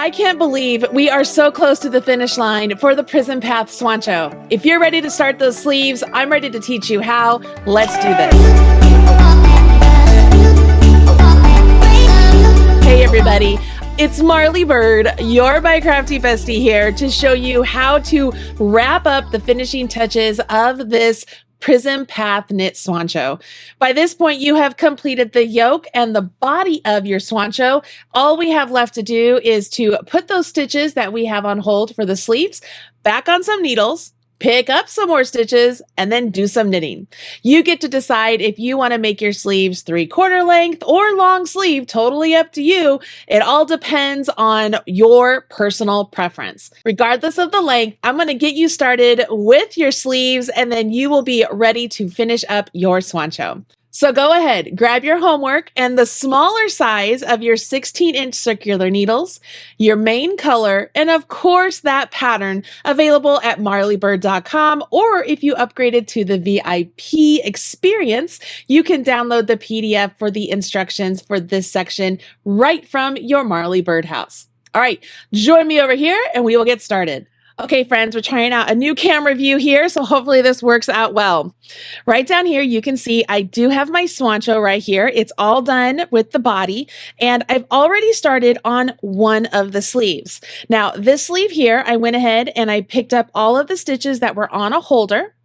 I can't believe we are so close to the finish line for the Prism Path Swoncho. If you're ready to start those sleeves, I'm ready to teach you how. Let's do this. Hey everybody, it's Marley Bird, your My Crafty Bestie here to show you how to wrap up the finishing touches of this Prism Path Knit Swoncho. By this point, you have completed the yoke and the body of your Swoncho. All we have left to do is to put those stitches that we have on hold for the sleeves back on some needles, pick up some more stitches, and then do some knitting. You get to decide if you want to make your sleeves 3/4 length or long sleeve, totally up to you. It all depends on your personal preference. Regardless of the length, I'm going to get you started with your sleeves, and then you will be ready to finish up your Swoncho. So go ahead, grab your homework and the smaller size of your 16-inch circular needles, your main color, and of course that pattern available at marleybird.com, or if you upgraded to the VIP experience, you can download the PDF for the instructions for this section right from your Marley Bird house. All right, join me over here and we will get started. Okay, friends, we're trying out a new camera view here, so hopefully this works out well. Right down here, you can see I do have my Swoncho right here. It's all done with the body, and I've already started on one of the sleeves. Now, this sleeve here, I went ahead and I picked up all of the stitches that were on a holder,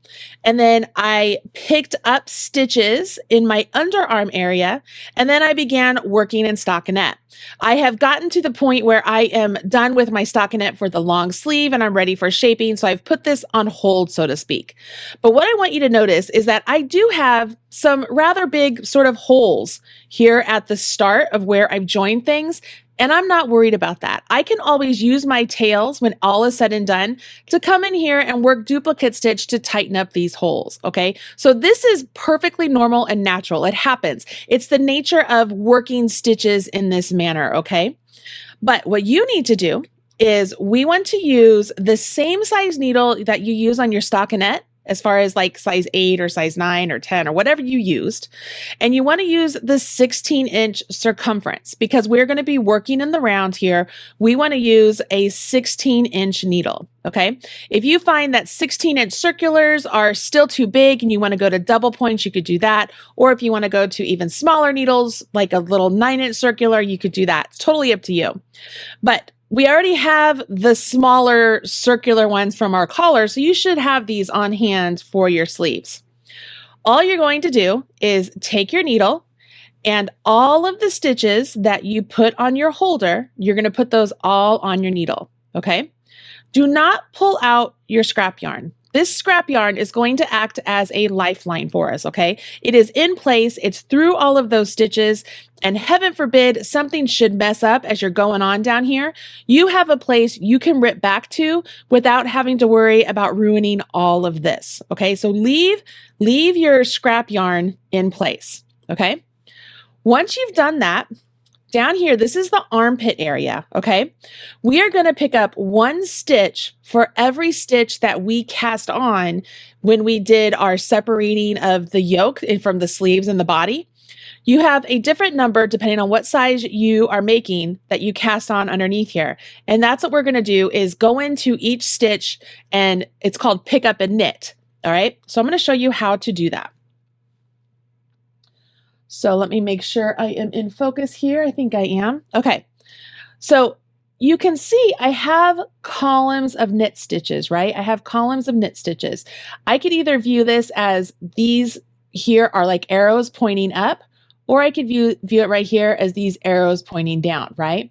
and then I picked up stitches in my underarm area, and then I began working in stockinette. I have gotten to the point where I am done with my stockinette for the long sleeve and I'm ready for shaping, so I've put this on hold, so to speak. But what I want you to notice is that I do have some rather big sort of holes here at the start of where I've joined things, and I'm not worried about that. I can always use my tails when all is said and done to come in here and work duplicate stitch to tighten up these holes, okay? So this is perfectly normal and natural. It happens. It's the nature of working stitches in this manner, okay? But what you need to do is we want to use the same size needle that you use on your stockinette, as far as like size 8 or size 9 or 10 or whatever you used. And you want to use the 16-inch circumference because we're going to be working in the round here. We want to use a 16-inch needle, okay? If you find that 16-inch circulars are still too big and you want to go to double points, you could do that. Or if you want to go to even smaller needles, like a little 9-inch circular, you could do that. It's totally up to you. But we already have the smaller circular ones from our collar, so you should have these on hand for your sleeves. All you're going to do is take your needle and all of the stitches that you put on your holder, you're going to put those all on your needle, okay? Do not pull out your scrap yarn. This scrap yarn is going to act as a lifeline for us, okay? It is in place, it's through all of those stitches, and heaven forbid something should mess up as you're going on down here. You have a place you can rip back to without having to worry about ruining all of this, okay? So leave your scrap yarn in place, okay? Once you've done that, down here, this is the armpit area, okay? We are going to pick up one stitch for every stitch that we cast on when we did our separating of the yoke from the sleeves and the body. You have a different number depending on what size you are making that you cast on underneath here. And that's what we're going to do is go into each stitch, and it's called pick up and knit, all right? So I'm going to show you how to do that. So let me make sure I am in focus here. I think I am. Okay. So you can see I have columns of knit stitches, right? I have columns of knit stitches. I could either view this as these here are like arrows pointing up, or I could view it right here as these arrows pointing down, right?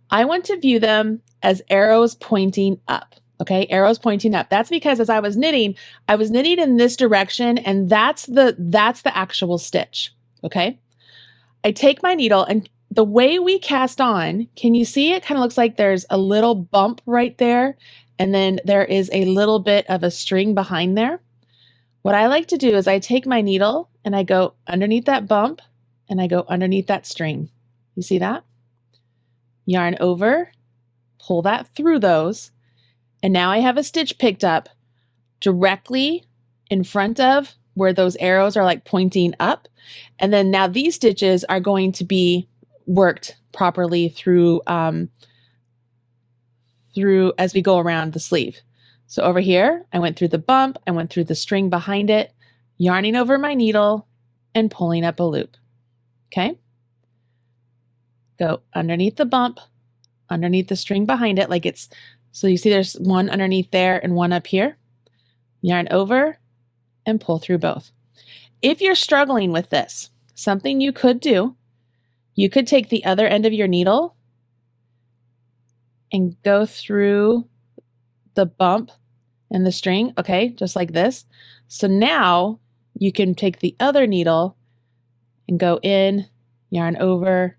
I want to view them as arrows pointing up. Okay, arrows pointing up. That's because as I was knitting in this direction, and that's the actual stitch. Okay, I take my needle, and the way we cast on, can you see it kind of looks like there's a little bump right there, and then there is a little bit of a string behind there. What I like to do is I take my needle and I go underneath that bump and I go underneath that string. You see that? Yarn over, pull that through those, and now I have a stitch picked up directly in front of where those arrows are like pointing up. And then now these stitches are going to be worked properly through through as we go around the sleeve. So over here, I went through the bump, I went through the string behind it, yarning over my needle and pulling up a loop. Okay. Go underneath the bump, underneath the string behind it, like it's, so you see there's one underneath there and one up here. Yarn over and pull through both. If you're struggling with this, something you could do, you could take the other end of your needle and go through the bump and the string, okay, just like this. So now you can take the other needle and go in, yarn over,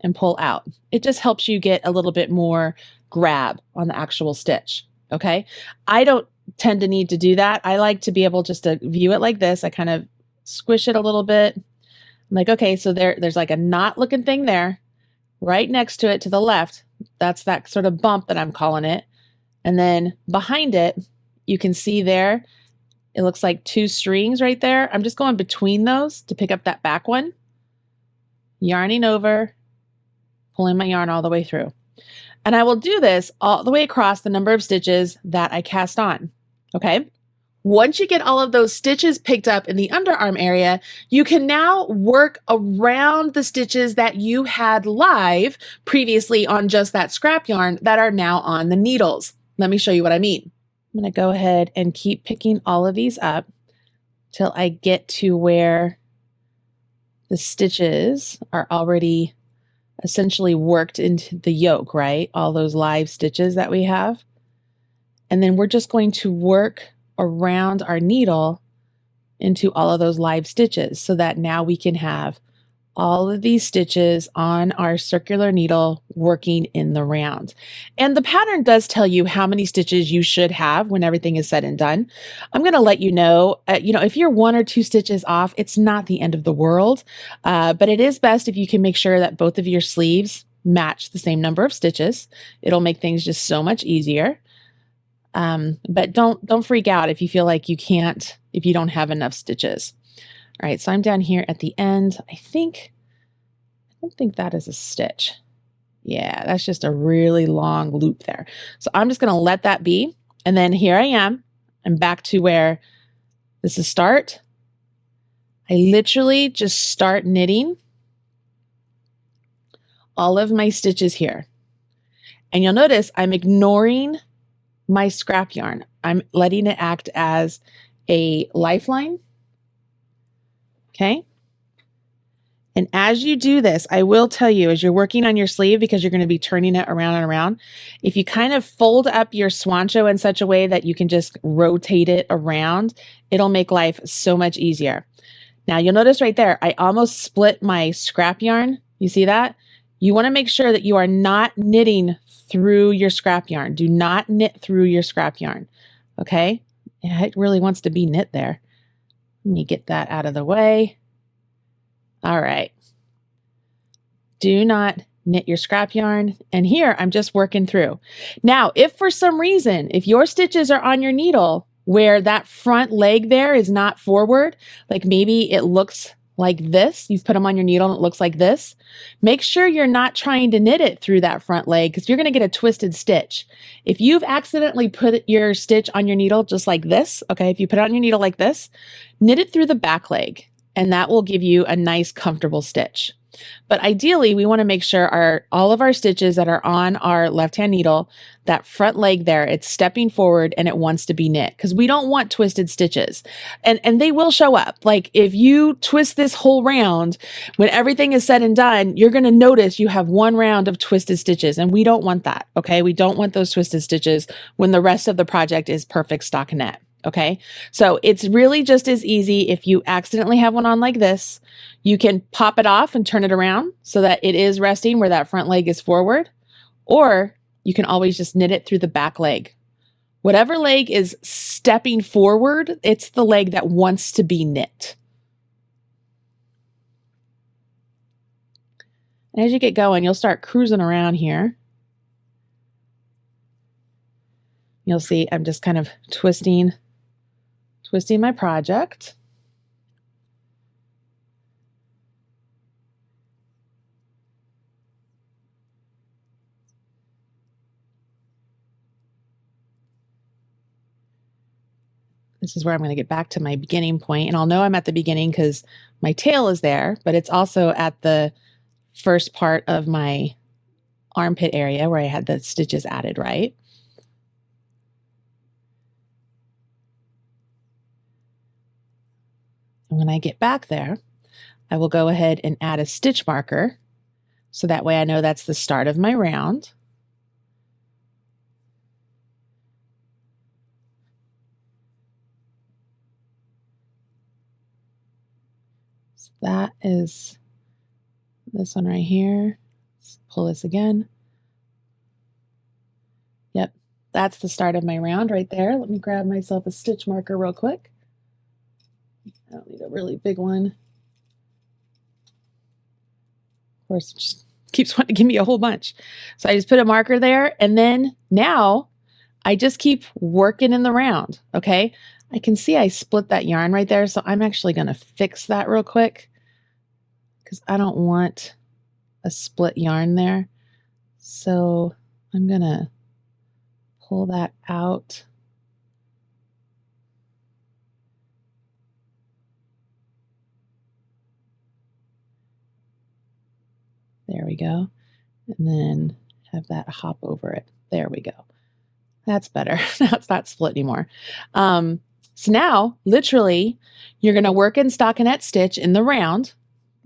and pull out. It just helps you get a little bit more grab on the actual stitch, okay? I don't tend to need to do that. I like to be able just to view it like this. I kind of squish it a little bit. I'm like, okay, so there's like a knot looking thing there. Right next to it to the left, that's that sort of bump that I'm calling it. And then behind it, you can see there, it looks like two strings right there. I'm just going between those to pick up that back one, yarning over, pulling my yarn all the way through. And I will do this all the way across the number of stitches that I cast on, okay? Once you get all of those stitches picked up in the underarm area, you can now work around the stitches that you had live previously on just that scrap yarn that are now on the needles. Let me show you what I mean. I'm going to go ahead and keep picking all of these up till I get to where the stitches are already essentially worked into the yoke, right? All those live stitches that we have. And then we're just going to work around our needle into all of those live stitches so that now we can have all of these stitches on our circular needle working in the round. And the pattern does tell you how many stitches you should have when everything is said and done. I'm going to let you know, if you're 1 or 2 stitches off, it's not the end of the world, but it is best if you can make sure that both of your sleeves match the same number of stitches. It'll make things just so much easier. But don't freak out if you feel like you can't, if you don't have enough stitches. All right, so I'm down here at the end. I don't think that is a stitch. Yeah, that's just a really long loop there. So I'm just gonna let that be. And then here I am. I'm back to where this is start. I literally just start knitting all of my stitches here. And you'll notice I'm ignoring my scrap yarn. I'm letting it act as a lifeline. Okay. And as you do this, I will tell you, as you're working on your sleeve, because you're going to be turning it around and around, if you kind of fold up your Swoncho in such a way that you can just rotate it around, it'll make life so much easier. Now you'll notice right there, I almost split my scrap yarn. You see that? You want to make sure that you are not knitting through your scrap yarn. Do not knit through your scrap yarn. Okay? Yeah, it really wants to be knit there. Let me get that out of the way. All right. Do not knit your scrap yarn. And here I'm just working through. Now, if for some reason, if your stitches are on your needle where that front leg there is not forward, like maybe it looks like this, you've put them on your needle and it looks like this, make sure you're not trying to knit it through that front leg because you're going to get a twisted stitch. If you've accidentally put your stitch on your needle just like this, okay, if you put it on your needle like this, knit it through the back leg and that will give you a nice comfortable stitch. But ideally, we want to make sure all of our stitches that are on our left-hand needle, that front leg there, it's stepping forward and it wants to be knit because we don't want twisted stitches. And they will show up. Like if you twist this whole round, when everything is said and done, you're going to notice you have one round of twisted stitches and we don't want that. Okay. We don't want those twisted stitches when the rest of the project is perfect stockinette. Okay, so it's really just as easy if you accidentally have one on like this, you can pop it off and turn it around so that it is resting where that front leg is forward, or you can always just knit it through the back leg. Whatever leg is stepping forward, it's the leg that wants to be knit. And as you get going, you'll start cruising around here. You'll see I'm just kind of twisting my project. This is where I'm going to get back to my beginning point, and I'll know I'm at the beginning because my tail is there, but it's also at the first part of my armpit area where I had the stitches added, right? And when I get back there, I will go ahead and add a stitch marker so that way I know that's the start of my round. So that is this one right here. Let's pull this again. Yep, that's the start of my round right there. Let me grab myself a stitch marker real quick. I don't need a really big one. Of course, it just keeps wanting to give me a whole bunch. So I just put a marker there, and then now I just keep working in the round, okay? I can see I split that yarn right there, so I'm actually going to fix that real quick because I don't want a split yarn there. So I'm going to pull that out. There we go. And then have that hop over it. There we go. That's better. Now it's not split anymore. So now, literally, you're going to work in stockinette stitch in the round.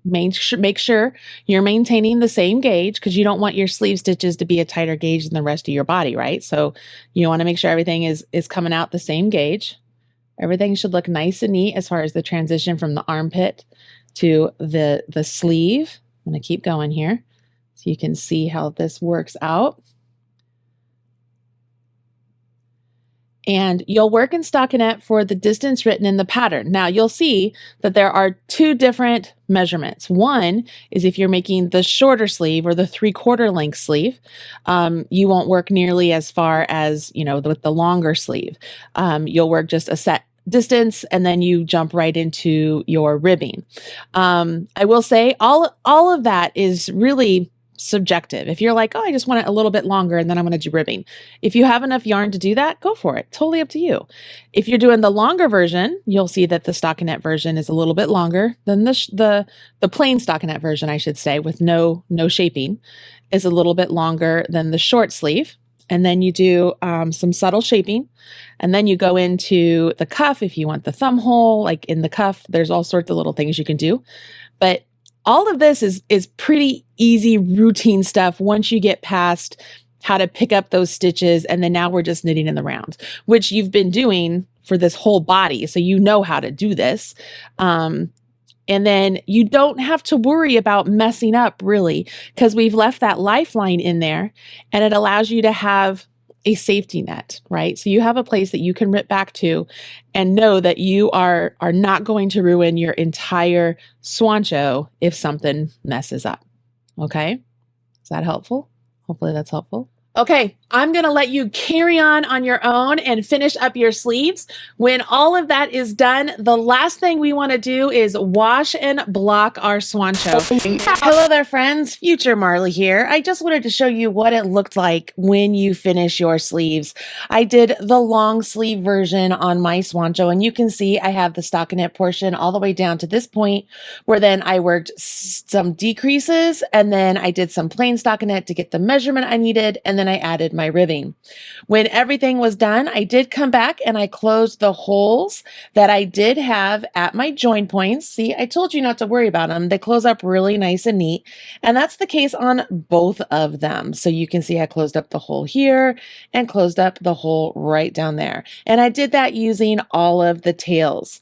Make sure you're maintaining the same gauge because you don't want your sleeve stitches to be a tighter gauge than the rest of your body, right? So you want to make sure everything is coming out the same gauge. Everything should look nice and neat as far as the transition from the armpit to the sleeve. I'm going to keep going here so you can see how this works out. And you'll work in stockinette for the distance written in the pattern. Now you'll see that there are two different measurements. One is if you're making the shorter sleeve or the 3/4 length sleeve, you won't work nearly as far as, you know, with the longer sleeve. You'll work just a set distance and then you jump right into your ribbing. I will say all of that is really subjective. If you're like, oh, I just want it a little bit longer and then I'm going to do ribbing. If you have enough yarn to do that, go for it. Totally up to you. If you're doing the longer version, you'll see that the stockinette version is a little bit longer than the plain stockinette version, I should say, with no shaping, is a little bit longer than the short sleeve. And then you do some subtle shaping. And then you go into the cuff if you want the thumb hole, like in the cuff, there's all sorts of little things you can do. But all of this is pretty easy routine stuff once you get past how to pick up those stitches. And then now we're just knitting in the round, which you've been doing for this whole body. So you know how to do this. And then you don't have to worry about messing up really, because we've left that lifeline in there and it allows you to have a safety net, right? So you have a place that you can rip back to and know that you are not going to ruin your entire Swoncho if something messes up. Okay? Is that helpful? Hopefully that's helpful. Okay, I'm going to let you carry on your own and finish up your sleeves. When all of that is done, the last thing we want to do is wash and block our Swoncho. Hello there, friends. Future Marley here. I just wanted to show you what it looked like when you finish your sleeves. I did the long sleeve version on my Swoncho, and you can see I have the stockinette portion all the way down to this point, where then I worked some decreases, and then I did some plain stockinette to get the measurement I needed, and then I added my ribbing. When everything was done, I did come back and I closed the holes that I did have at my join points. See, I told you not to worry about them. They close up really nice and neat. And that's the case on both of them. So you can see I closed up the hole here and closed up the hole right down there. And I did that using all of the tails.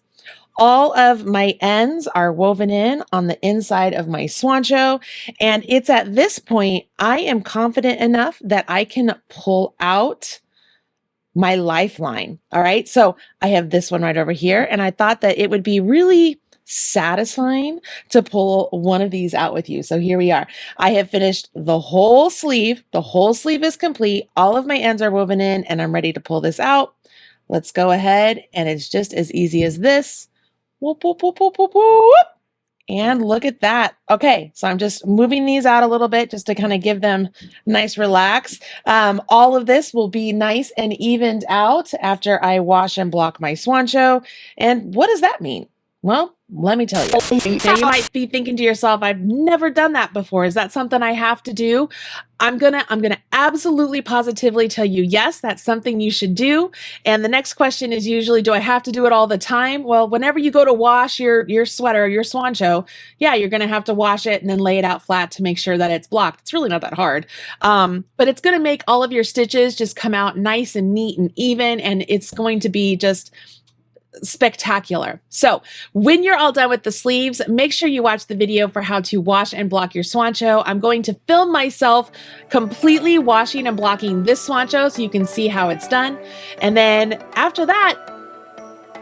All of my ends are woven in on the inside of my Swoncho, and it's at this point I am confident enough that I can pull out my lifeline. All right, so I have this one right over here, and I thought that it would be really satisfying to pull one of these out with you. So here we are. I have finished the whole sleeve. The whole sleeve is complete. All of my ends are woven in, and I'm ready to pull this out. Let's go ahead, and it's just as easy as this. Whoop, whoop, whoop, whoop, whoop, whoop. And look at that. Okay, so I'm just moving these out a little bit just to kind of give them nice relax. All of this will be nice and evened out after I wash and block my Swoncho. And what does that mean? Well, let me tell you. Now you might be thinking to yourself, I've never done that before. Is that something I have to do? I'm gonna absolutely positively tell you, yes, that's something you should do. And the next question is usually, do I have to do it all the time? Well, whenever you go to wash your sweater, your Swoncho, yeah, you're gonna have to wash it and then lay it out flat to make sure that it's blocked. It's really not that hard. But it's gonna make all of your stitches just come out nice and neat and even, and it's going to be just spectacular. So when you're all done with the sleeves, make sure you watch the video for how to wash and block your Swoncho. I'm going to film myself completely washing and blocking this Swoncho so you can see how it's done. And then after that,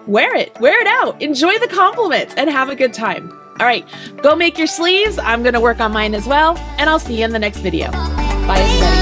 wear it out, enjoy the compliments, and have a good time. All right, go make your sleeves. I'm going to work on mine as well, and I'll see you in the next video. Bye, everybody.